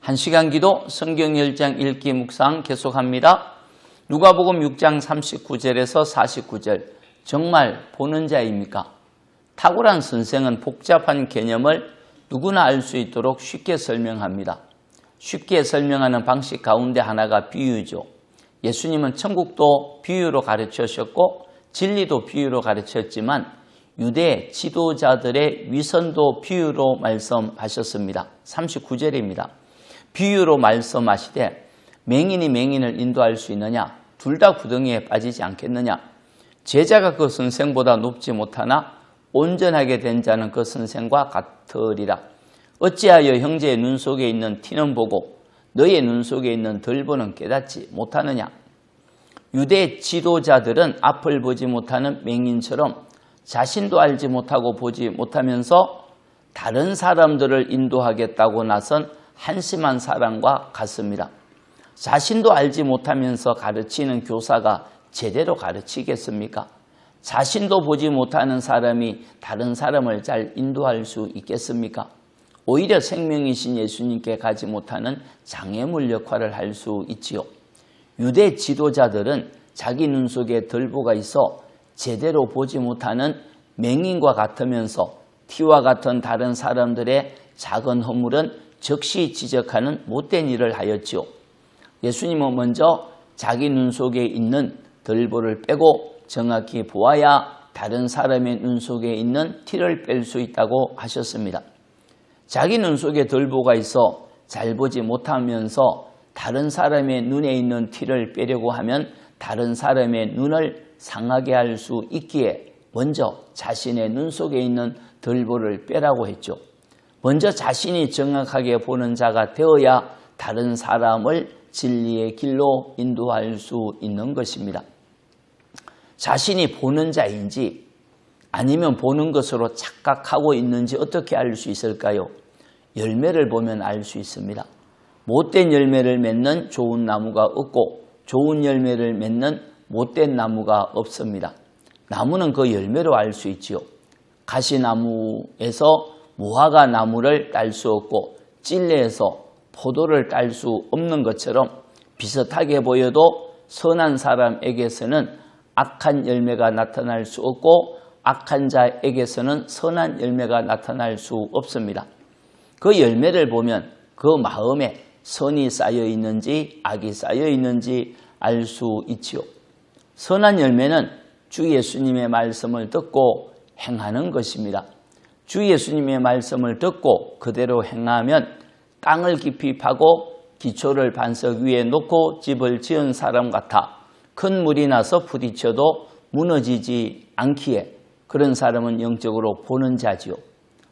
1시간 기도 성경 10장 읽기 묵상 계속합니다. 누가복음 6장 39절에서 49절. 정말 보는 자입니까? 탁월한 선생은 복잡한 개념을 누구나 알 수 있도록 쉽게 설명합니다. 쉽게 설명하는 방식 가운데 하나가 비유죠. 예수님은 천국도 비유로 가르치셨고 진리도 비유로 가르쳤지만 유대 지도자들의 위선도 비유로 말씀하셨습니다. 39절입니다. 비유로 말씀하시되 맹인이 맹인을 인도할 수 있느냐? 둘 다 구덩이에 빠지지 않겠느냐? 제자가 그 선생보다 높지 못하나 온전하게 된 자는 그 선생과 같으리라. 어찌하여 형제의 눈 속에 있는 티는 보고 너의 눈 속에 있는 덜보는 깨닫지 못하느냐? 유대 지도자들은 앞을 보지 못하는 맹인처럼 자신도 알지 못하고 보지 못하면서 다른 사람들을 인도하겠다고 나선 한심한 사람과 같습니다. 자신도 알지 못하면서 가르치는 교사가 제대로 가르치겠습니까? 자신도 보지 못하는 사람이 다른 사람을 잘 인도할 수 있겠습니까? 오히려 생명이신 예수님께 가지 못하는 장애물 역할을 할 수 있지요. 유대 지도자들은 자기 눈 속에 덜보가 있어 제대로 보지 못하는 맹인과 같으면서 티와 같은 다른 사람들의 작은 허물은 즉시 지적하는 못된 일을 하였지요. 예수님은 먼저 자기 눈 속에 있는 덜보를 빼고 정확히 보아야 다른 사람의 눈 속에 있는 티를 뺄 수 있다고 하셨습니다. 자기 눈 속에 덜보가 있어 잘 보지 못하면서 다른 사람의 눈에 있는 티를 빼려고 하면 다른 사람의 눈을 상하게 할 수 있기에 먼저 자신의 눈 속에 있는 덜보를 빼라고 했죠. 먼저 자신이 정확하게 보는 자가 되어야 다른 사람을 진리의 길로 인도할 수 있는 것입니다. 자신이 보는 자인지 아니면 보는 것으로 착각하고 있는지 어떻게 알 수 있을까요? 열매를 보면 알 수 있습니다. 못된 열매를 맺는 좋은 나무가 없고 좋은 열매를 맺는 못된 나무가 없습니다. 나무는 그 열매로 알 수 있지요. 가시나무에서 무화과 나무를 딸 수 없고 찔레에서 포도를 딸 수 없는 것처럼 비슷하게 보여도 선한 사람에게서는 악한 열매가 나타날 수 없고 악한 자에게서는 선한 열매가 나타날 수 없습니다. 그 열매를 보면 그 마음에 선이 쌓여 있는지 악이 쌓여 있는지 알 수 있지요. 선한 열매는 주 예수님의 말씀을 듣고 행하는 것입니다. 주 예수님의 말씀을 듣고 그대로 행하면 땅을 깊이 파고 기초를 반석 위에 놓고 집을 지은 사람 같아 큰 물이 나서 부딪혀도 무너지지 않기에 그런 사람은 영적으로 보는 자지요.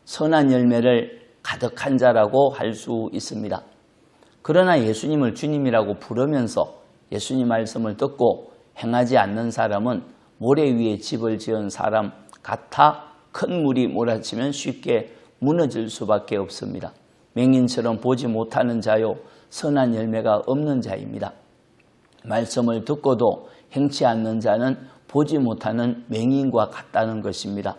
선한 열매를 가득한 자라고 할 수 있습니다. 그러나 예수님을 주님이라고 부르면서 예수님 말씀을 듣고 행하지 않는 사람은 모래 위에 집을 지은 사람 같아 큰 물이 몰아치면 쉽게 무너질 수밖에 없습니다. 맹인처럼 보지 못하는 자요 선한 열매가 없는 자입니다. 말씀을 듣고도 행치 않는 자는 보지 못하는 맹인과 같다는 것입니다.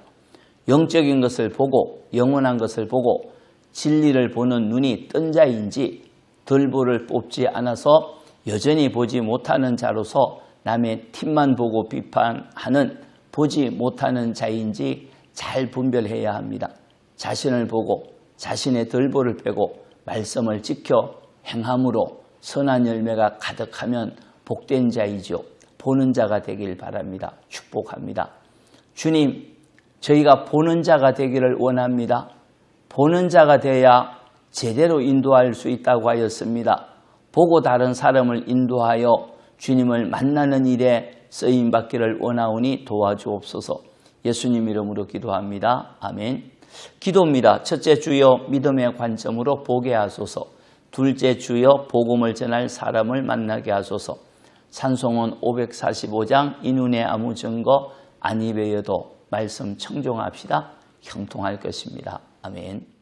영적인 것을 보고 영원한 것을 보고 진리를 보는 눈이 뜬 자인지 덜보를 뽑지 않아서 여전히 보지 못하는 자로서 남의 팁만 보고 비판하는 보지 못하는 자인지 잘 분별해야 합니다. 자신을 보고 자신의 덜보를 빼고 말씀을 지켜 행함으로 선한 열매가 가득하면 복된 자이죠. 보는 자가 되길 바랍니다. 축복합니다. 주님, 저희가 보는 자가 되기를 원합니다. 보는 자가 되어야 제대로 인도할 수 있다고 하였습니다. 보고 다른 사람을 인도하여 주님을 만나는 일에 쓰임받기를 원하오니 도와주옵소서. 예수님 이름으로 기도합니다. 아멘. 기도입니다. 첫째, 주여 믿음의 관점으로 보게 하소서. 둘째, 주여 복음을 전할 사람을 만나게 하소서. 찬송은 545장 이 눈에 아무 증거 아니 배여도 말씀 청종합시다. 형통할 것입니다. 아멘.